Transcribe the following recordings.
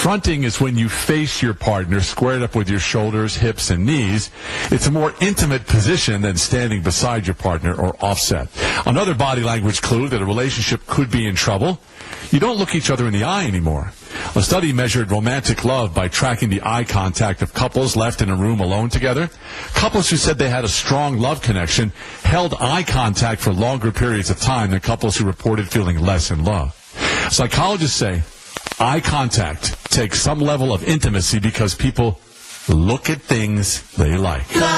Fronting is when you face your partner squared up with your shoulders, hips, and knees. It's a more intimate position than standing beside your partner or offset. Another body language clue that a relationship could be in trouble: you don't look each other in the eye anymore. A study measured romantic love by tracking the eye contact of couples left in a room alone together. Couples who said they had a strong love connection held eye contact for longer periods of time than couples who reported feeling less in love. Psychologists say eye contact takes some level of intimacy because people look at things they like. Star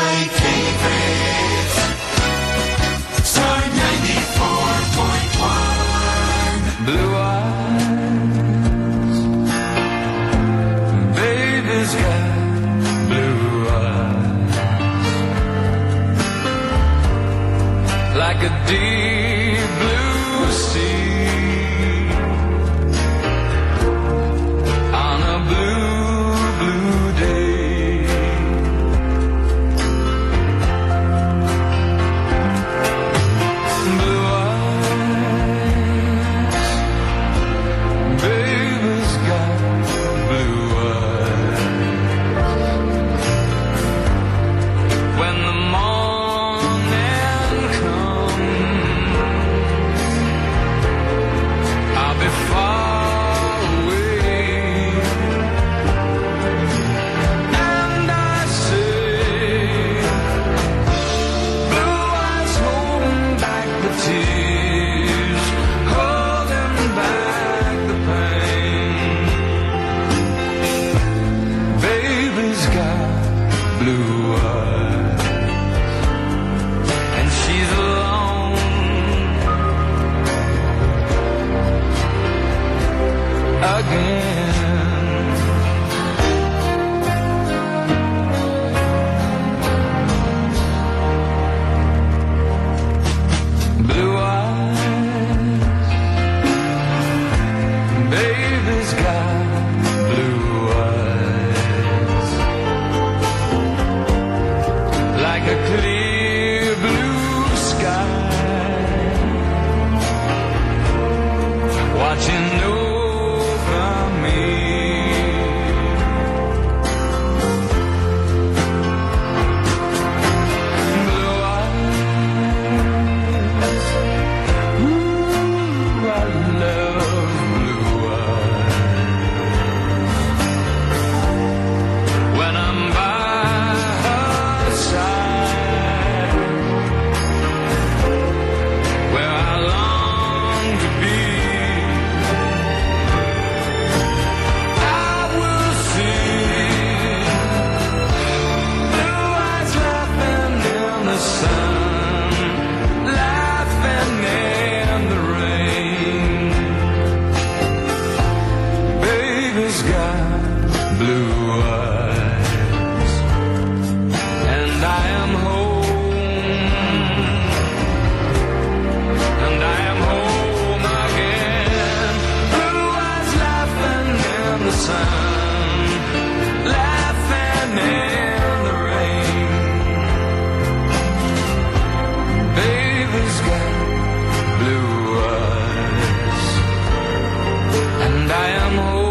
94.1. Blue eyes, baby's got blue eyes, like a deep blue sea on a blue, blue day. Blue eyes, baby's got blue eyes. When the morning comes, I'll be far away, and I say, blue eyes holding back the tears, holding back the pain. Baby's got blue eyes, and she's alone again. Blue eyes, baby's got blue eyes, like a clear blue sky, watching over me. Blue eyes, ooh, I love blue eyes. When I'm by her side, where I long to be, I will see blue eyes laughing in the sun, laughing in the rain. Baby's got blue eyes, and I am home, and I am home again. Blue eyes laughing in the sun, laughing in the rain. Baby's got blue eyes, and I am home,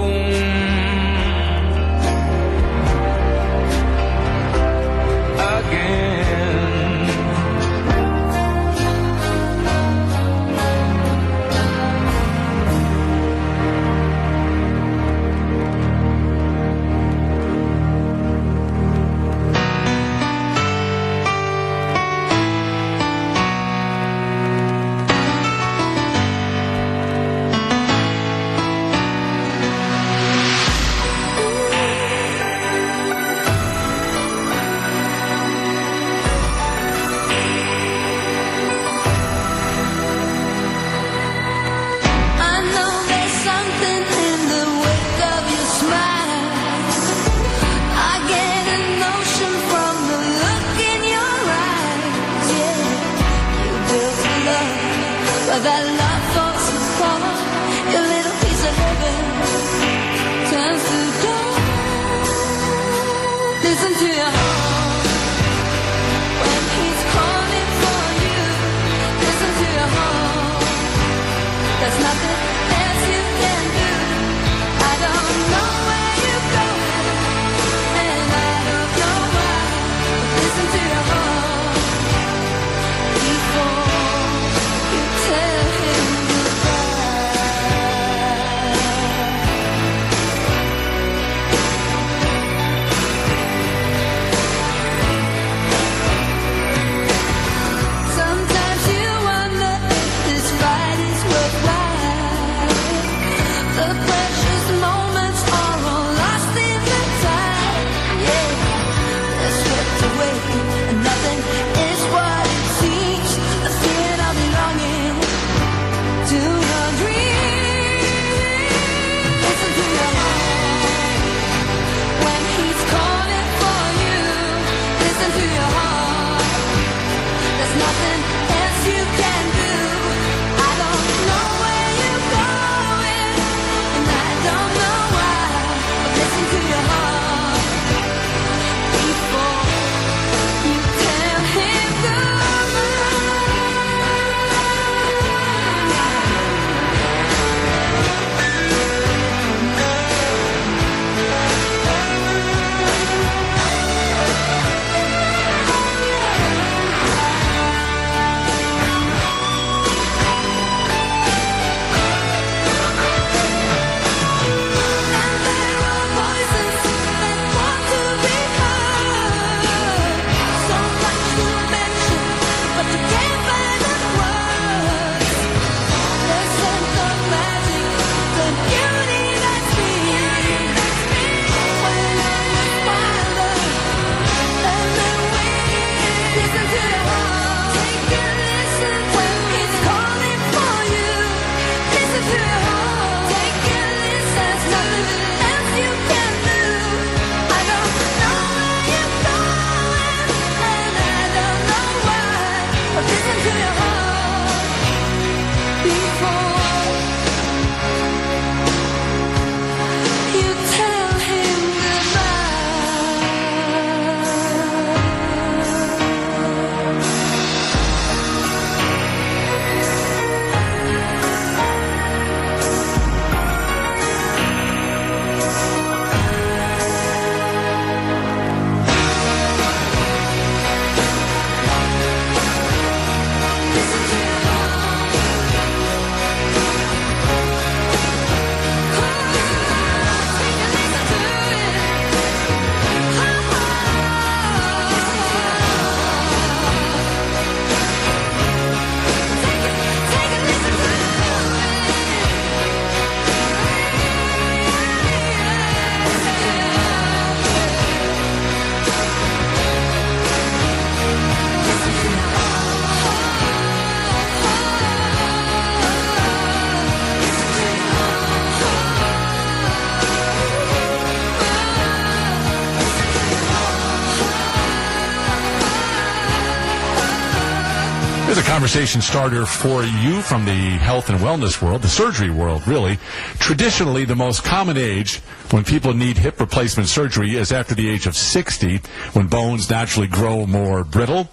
conversation starter for you from the health and wellness world, the surgery world, really. Traditionally, the most common age when people need hip replacement surgery is after the age of 60, when bones naturally grow more brittle.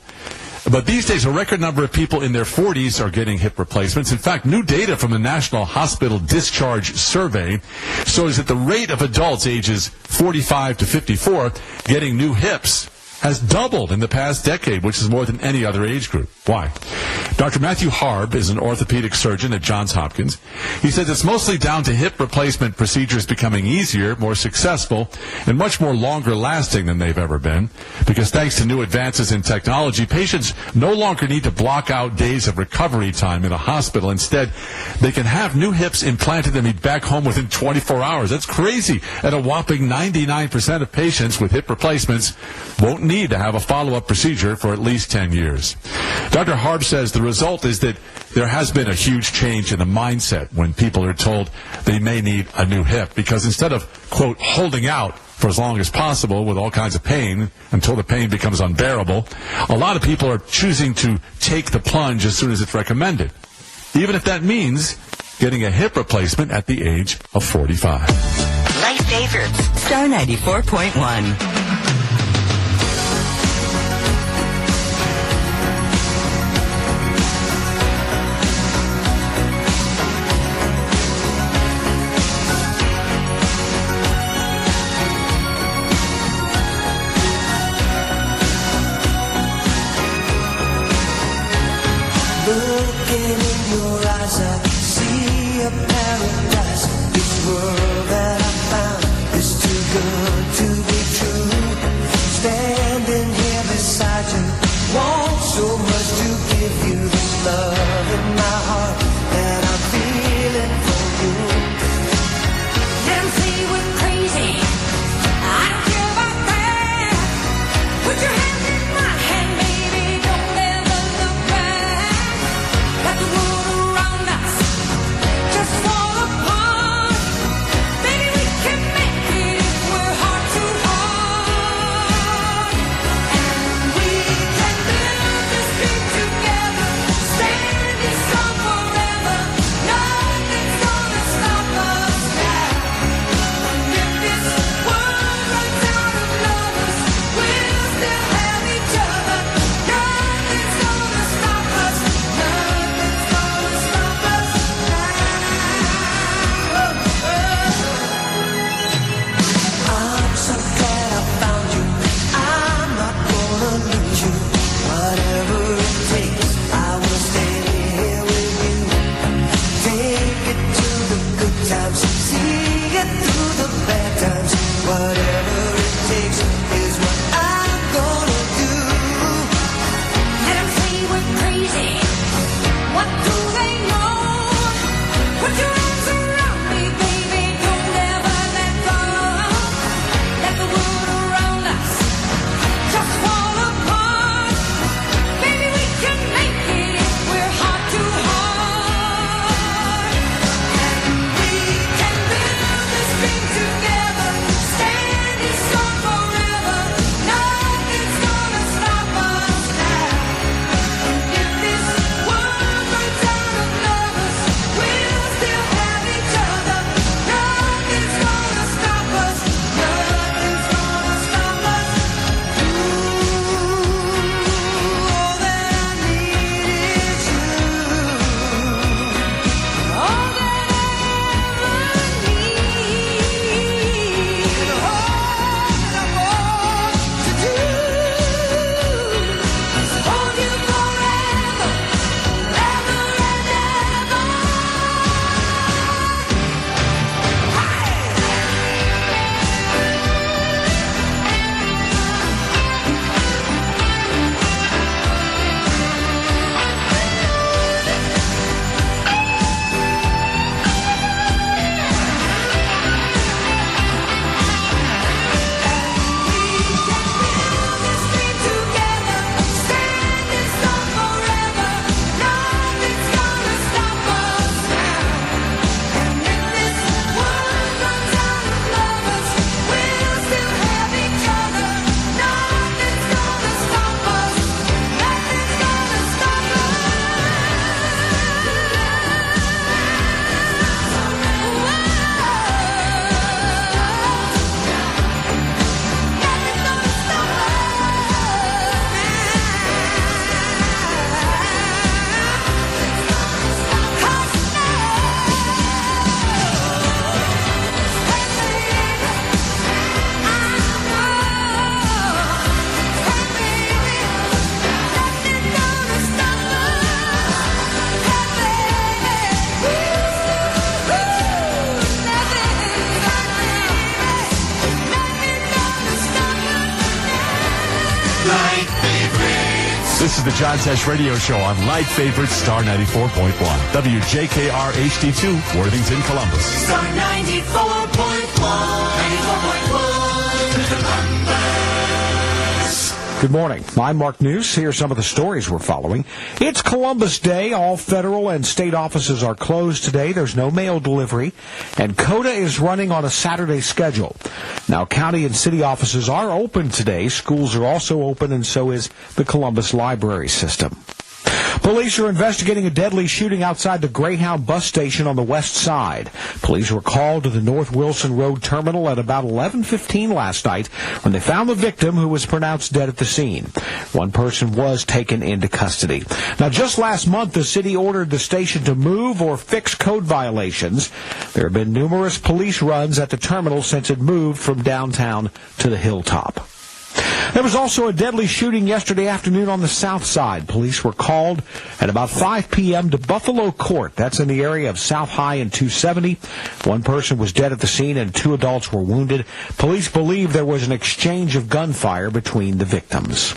But these days, a record number of people in their 40s are getting hip replacements. In fact, new data from the National Hospital Discharge Survey shows that the rate of adults ages 45 to 54 getting new hips has doubled in the past decade, which is more than any other age group. Why? Dr. Matthew Harb is an orthopedic surgeon at Johns Hopkins. He says it's mostly down to hip replacement procedures becoming easier, more successful, and much more longer lasting than they've ever been. Because thanks to new advances in technology, patients no longer need to block out days of recovery time in a hospital. Instead, they can have new hips implanted and be back home within 24 hours. That's crazy. And a whopping 99% of patients with hip replacements won't need to have a follow-up procedure for at least 10 years. Dr. Harb says the result is that there has been a huge change in the mindset when people are told they may need a new hip, because instead of, quote, holding out for as long as possible with all kinds of pain until the pain becomes unbearable, a lot of people are choosing to take the plunge as soon as it's recommended, even if that means getting a hip replacement at the age of 45. Life Favorites, Star 94.1. Looking in your eyes, I see a paradise. This world that I found is too good to be true. This is the John Tesh Radio Show on Light Favorite Star 94.1. WJKR HD2, Worthington, Columbus. Star 94.1. Columbus. Good morning. I'm Mark News. Here are some of the stories we're following. It's Columbus Day. All federal and state offices are closed today. There's no mail delivery. And CODA is running on a Saturday schedule. Now, county and city offices are open today. Schools are also open, and so is the Columbus Library System. Police are investigating a deadly shooting outside the Greyhound bus station on the west side. Police were called to the North Wilson Road terminal at about 11:15 last night when they found the victim, who was pronounced dead at the scene. One person was taken into custody. Now, just last month, the city ordered the station to move or fix code violations. There have been numerous police runs at the terminal since it moved from downtown to the hilltop. There was also a deadly shooting yesterday afternoon on the south side. Police were called at about 5 p.m. to Buffalo Court. That's in the area of South High and 270. One person was dead at the scene and 2 adults were wounded. Police believe there was an exchange of gunfire between the victims.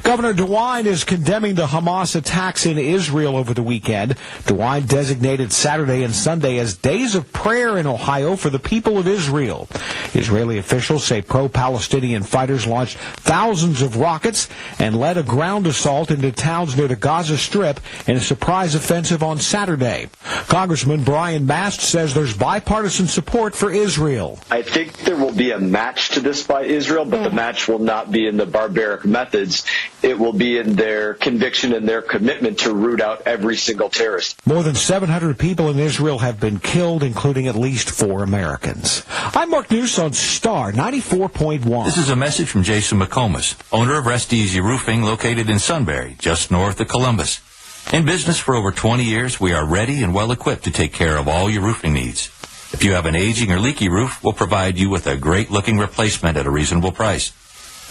Governor DeWine is condemning the Hamas attacks in Israel over the weekend. DeWine designated Saturday and Sunday as days of prayer in Ohio for the people of Israel. Israeli officials say pro-Palestinian fighters launched thousands of rockets and led a ground assault into towns near the Gaza Strip in a surprise offensive on Saturday. Congressman Brian Mast says there's bipartisan support for Israel. I think there will be a match to this by Israel, but the match will not be in the barbaric methods. It will be in their conviction and their commitment to root out every single terrorist. More than 700 people in Israel have been killed, including at least 4 Americans. I'm Mark News on Star 94.1. This is a message from Jason McComas, owner of Rest Easy Roofing, located in Sunbury, just north of Columbus. In business for over 20 years, we are ready and well equipped to take care of all your roofing needs. If you have an aging or leaky roof, we'll provide you with a great-looking replacement at a reasonable price.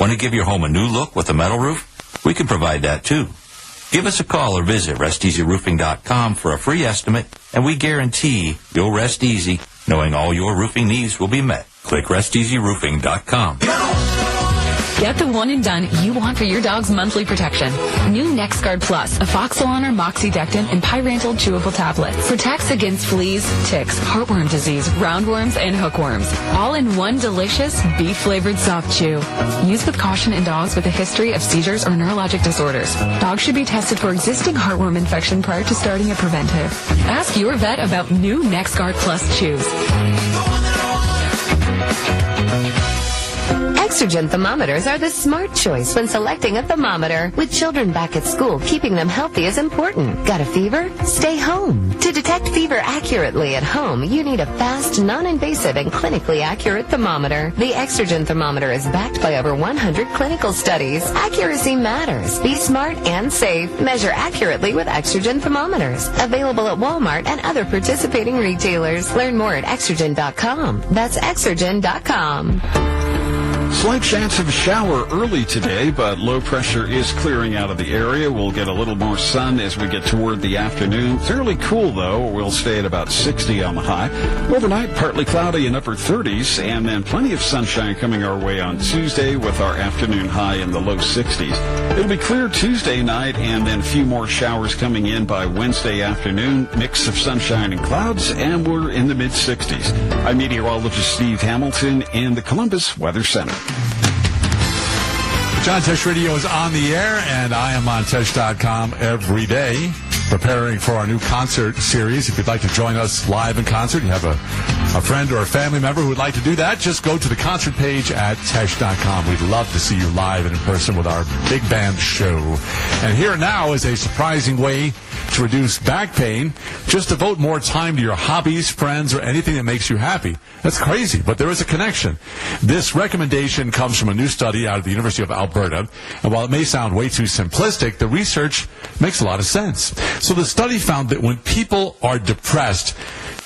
Want to give your home a new look with a metal roof? We can provide that too. Give us a call or visit RestEasyRoofing.com for a free estimate, and we guarantee you'll rest easy knowing all your roofing needs will be met. Click RestEasyRoofing.com. Get the one and done you want for your dog's monthly protection. New NexGard Plus, a Foxalon or Moxidectin and Pyrantel chewable tablets. Protects against fleas, ticks, heartworm disease, roundworms, and hookworms. All in one delicious beef-flavored soft chew. Used with caution in dogs with a history of seizures or neurologic disorders. Dogs should be tested for existing heartworm infection prior to starting a preventive. Ask your vet about new NexGard Plus chews. Exergen thermometers are the smart choice when selecting a thermometer. With children back at school, keeping them healthy is important. Got a fever? Stay home. To detect fever accurately at home, you need a fast, non-invasive, and clinically accurate thermometer. The Exergen thermometer is backed by over 100 clinical studies. Accuracy matters. Be smart and safe. Measure accurately with Exergen thermometers. Available at Walmart and other participating retailers. Learn more at Exergen.com. That's Exergen.com. Slight chance of a shower early today, but low pressure is clearing out of the area. We'll get a little more sun as we get toward the afternoon. Fairly cool, though. We'll stay at about 60 on the high. Overnight, partly cloudy in upper 30s, and then plenty of sunshine coming our way on Tuesday with our afternoon high in the low 60s. It'll be clear Tuesday night, and then a few more showers coming in by Wednesday afternoon. Mix of sunshine and clouds, and we're in the mid-60s. I'm meteorologist Steve Hamilton in the Columbus Weather Center. John Tesh Radio is on the air, and I am on Tesh.com every day, preparing for our new concert series. If you'd like to join us live in concert, you have a friend or a family member who would like to do that, just go to the concert page at Tesh.com. We'd love to see you live and in person with our big band show. And here now is a surprising way to reduce back pain. Just devote more time to your hobbies, friends, or anything that makes you happy. That's crazy, but there is a connection. This recommendation comes from a new study out of the University of Alberta, and while it may sound way too simplistic, the research makes a lot of sense. So the study found that when people are depressed,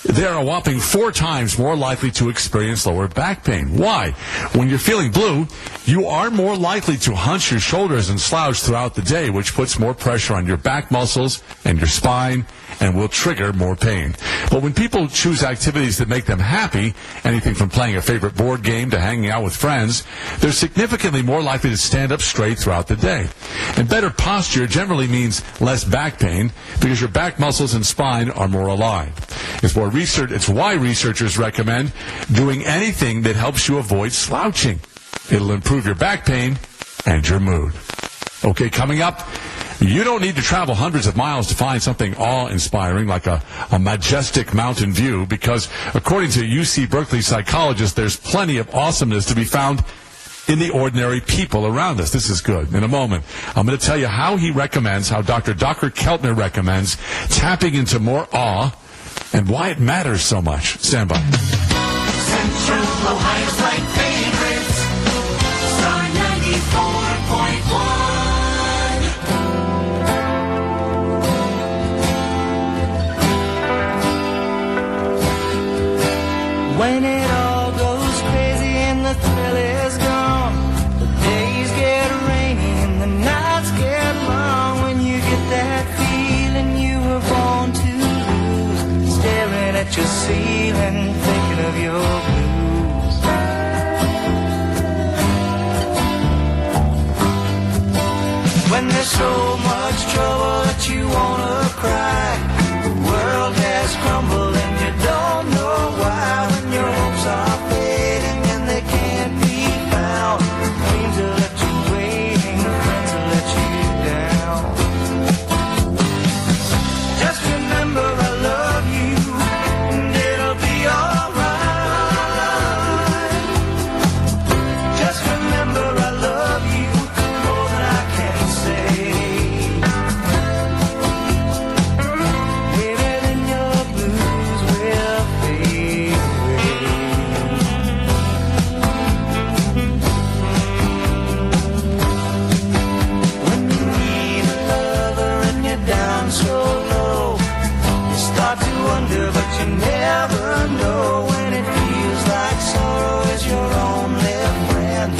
they are a whopping 4 times more likely to experience lower back pain. Why? When you're feeling blue, you are more likely to hunch your shoulders and slouch throughout the day, which puts more pressure on your back muscles and your spine and will trigger more pain. But when people choose activities that make them happy, anything from playing a favorite board game to hanging out with friends, they're significantly more likely to stand up straight throughout the day. And better posture generally means less back pain because your back muscles and spine are more aligned. It's why researchers recommend doing anything that helps you avoid slouching. It'll improve your back pain and your mood. Okay, coming up, you don't need to travel hundreds of miles to find something awe-inspiring like a majestic mountain view because, according to UC Berkeley psychologists, there's plenty of awesomeness to be found in the ordinary people around us. This is good. In a moment, I'm going to tell you how Dr. Keltner recommends tapping into more awe and why it matters so much. Stand by. Central Ohio's Light Favorites, Star 94.1. When it all goes crazy and the thrill is gone, the days get rainy and the nights get long. When you get that feeling you were born to lose, staring at your ceiling, thinking of your blues. When there's so much trouble that you wanna cry, the world has crumbled and you don't know why. When your hopes are fading and they can't be found, dreams will let you waiting, friends will let you down. Just remember I love you and it'll be alright. Just remember I love you more than I can say. Maybe then your blues will fade away. When you need a lover and you're down so low, you start to wonder but you never know. When it feels like sorrow is your only friend,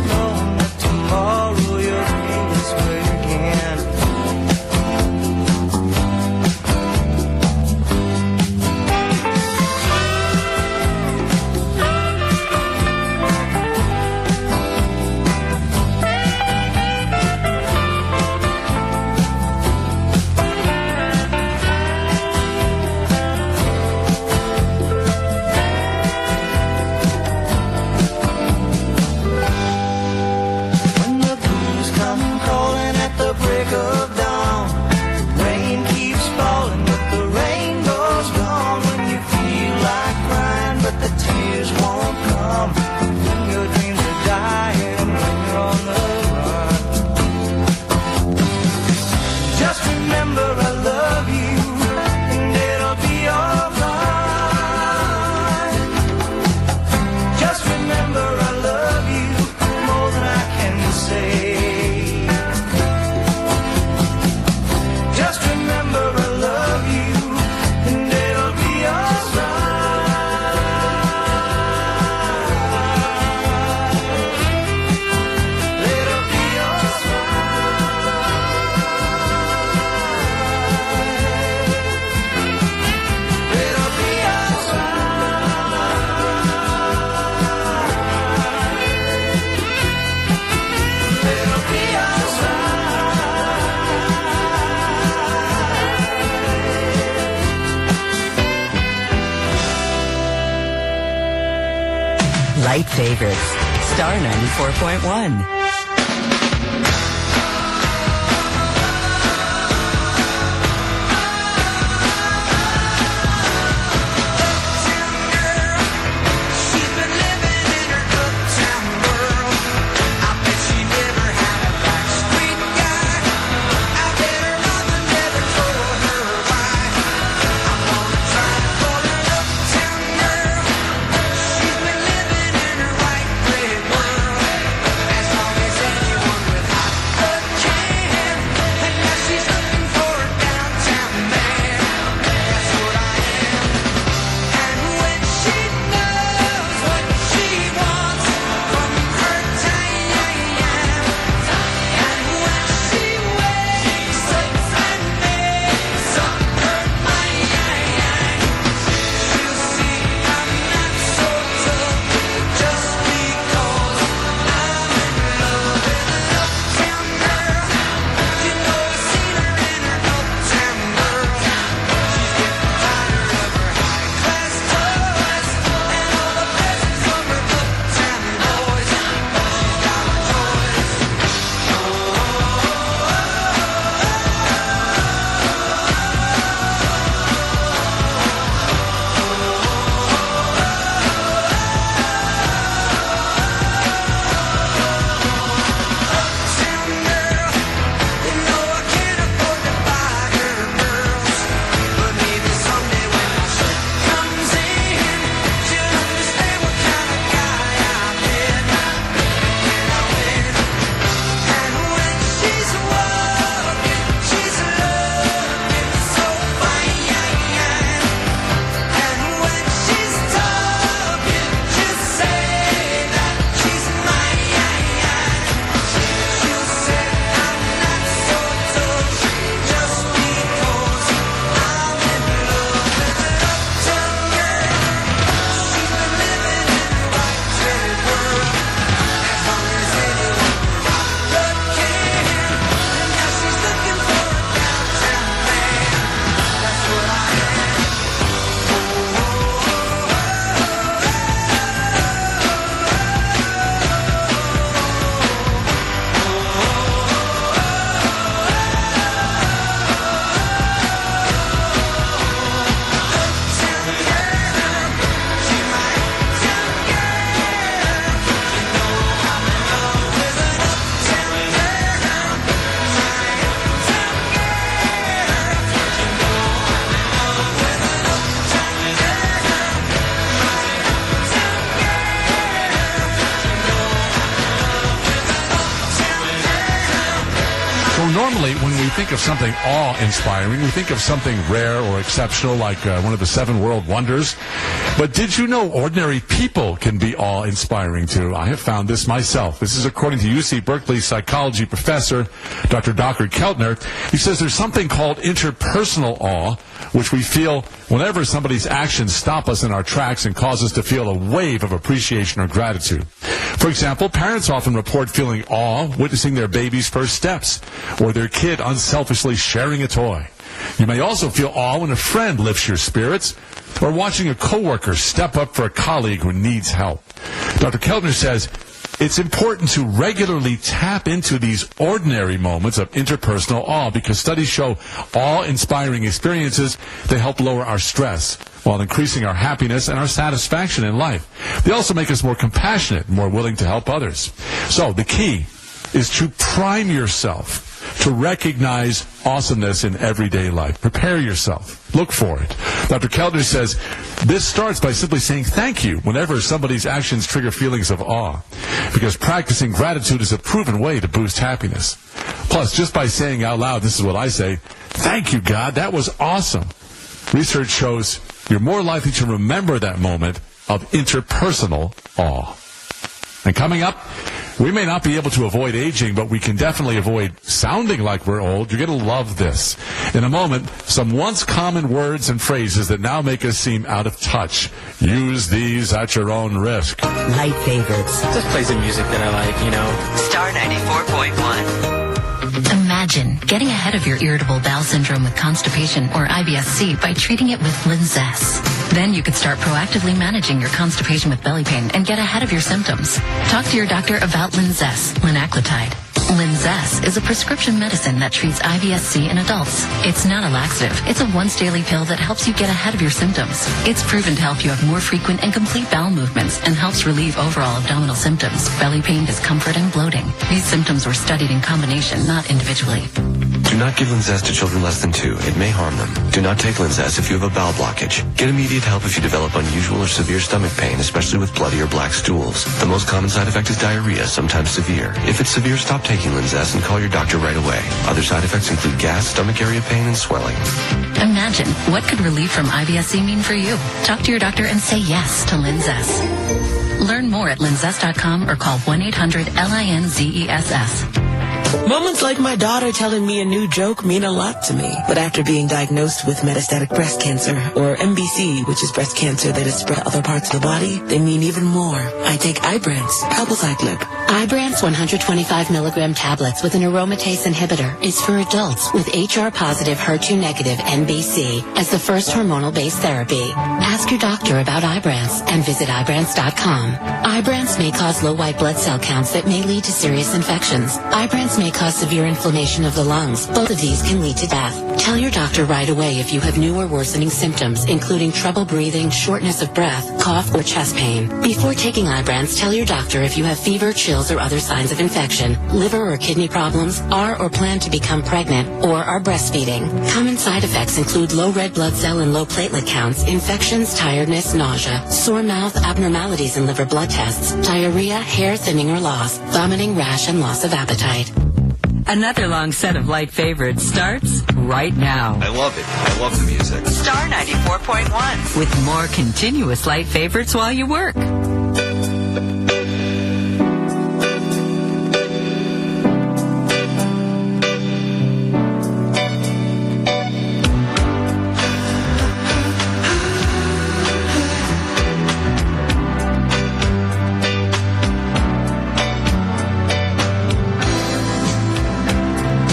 knowing that tomorrow your dream is where you can. When the blues come calling at the break of dawn, rain keeps falling but the rainbow's gone. When you feel like crying but the tears won't come, when your dreams are dying, when you're on the run. Just remember I love you and it'll be alright. Just remember I love you more than I can say. Just remember I love you and it'll be alright. It'll be alright. It'll be alright. It'll be alright. Light Favorites, Star 94.1. She's been living in her uptown world. I bet she never had a backstreet guy. I bet her mother never told her why. I wanna try to call her an uptown girl. She's been living in her white bread world. As long Normally, when we think of something awe-inspiring, we think of something rare or exceptional, like one of the 7 world wonders. But did you know ordinary people can be awe-inspiring too? I have found this myself. This is according to UC Berkeley psychology professor, Dr. Keltner. He says there's something called interpersonal awe, which we feel whenever somebody's actions stop us in our tracks and cause us to feel a wave of appreciation or gratitude. For example, parents often report feeling awe witnessing their baby's first steps, or their kid unselfishly sharing a toy. You may also feel awe when a friend lifts your spirits, or watching a coworker step up for a colleague who needs help. Dr. Keltner says it's important to regularly tap into these ordinary moments of interpersonal awe, because studies show awe-inspiring experiences, they help lower our stress while increasing our happiness and our satisfaction in life. They also make us more compassionate and more willing to help others. So the key is to prime yourself to recognize awesomeness in everyday life. Prepare yourself. Look for it. Dr. Keltner says this starts by simply saying thank you whenever somebody's actions trigger feelings of awe, because practicing gratitude is a proven way to boost happiness. Plus, just by saying out loud, this is what I say, thank you, God, that was awesome. Research shows you're more likely to remember that moment of interpersonal awe. And coming up, we may not be able to avoid aging, but we can definitely avoid sounding like we're old. You're going to love this. In a moment, some once common words and phrases that now make us seem out of touch. Use these at your own risk. Light favorites. Just play some music that I like, you know. Star 94.1. Imagine getting ahead of your irritable bowel syndrome with constipation or IBS-C by treating it with Linzess. Then you could start proactively managing your constipation with belly pain and get ahead of your symptoms. Talk to your doctor about Linzess, linaclotide. Linzess is a prescription medicine that treats IBS-C in adults. It's not a laxative. It's a once-daily pill that helps you get ahead of your symptoms. It's proven to help you have more frequent and complete bowel movements and helps relieve overall abdominal symptoms, belly pain, discomfort, and bloating. These symptoms were studied in combination, not individually. Do not give Linzess to children less than 2. It may harm them. Do not take Linzess if you have a bowel blockage. Get immediate help if you develop unusual or severe stomach pain, especially with bloody or black stools. The most common side effect is diarrhea, sometimes severe. If it's severe, stop taking Linzess and call your doctor right away. Other side effects include gas, stomach area pain, and swelling. Imagine, what could relief from IBS-C mean for you? Talk to your doctor and say yes to Linzess. Learn more at linzess.com or call 1-800-LINZESS. Moments like my daughter telling me a new joke mean a lot to me. But after being diagnosed with metastatic breast cancer, or MBC, which is breast cancer that is spread to other parts of the body, they mean even more. I take Ibrance, palbociclib. Ibrance 125 milligram tablets with an aromatase inhibitor is for adults with HR-positive, HER2-negative MBC as the first hormonal-based therapy. Ask your doctor about Ibrance and visit Ibrance.com. Ibrance may cause low white blood cell counts that may lead to serious infections. Ibrance may cause severe inflammation of the lungs. Both of these can lead to death. Tell your doctor right away if you have new or worsening symptoms, including trouble breathing, shortness of breath, cough, or chest pain. Before taking Ibrance, tell your doctor if you have fever, chills, or other signs of infection, liver or kidney problems, are or plan to become pregnant, or are breastfeeding. Common side effects include low red blood cell and low platelet counts, infections, tiredness, nausea, sore mouth, abnormalities in liver blood tests, diarrhea, hair thinning or loss, vomiting, rash, and loss of appetite. Another long set of light favorites starts right now. I love it. I love the music. Star 94.1 with more continuous light favorites while you work.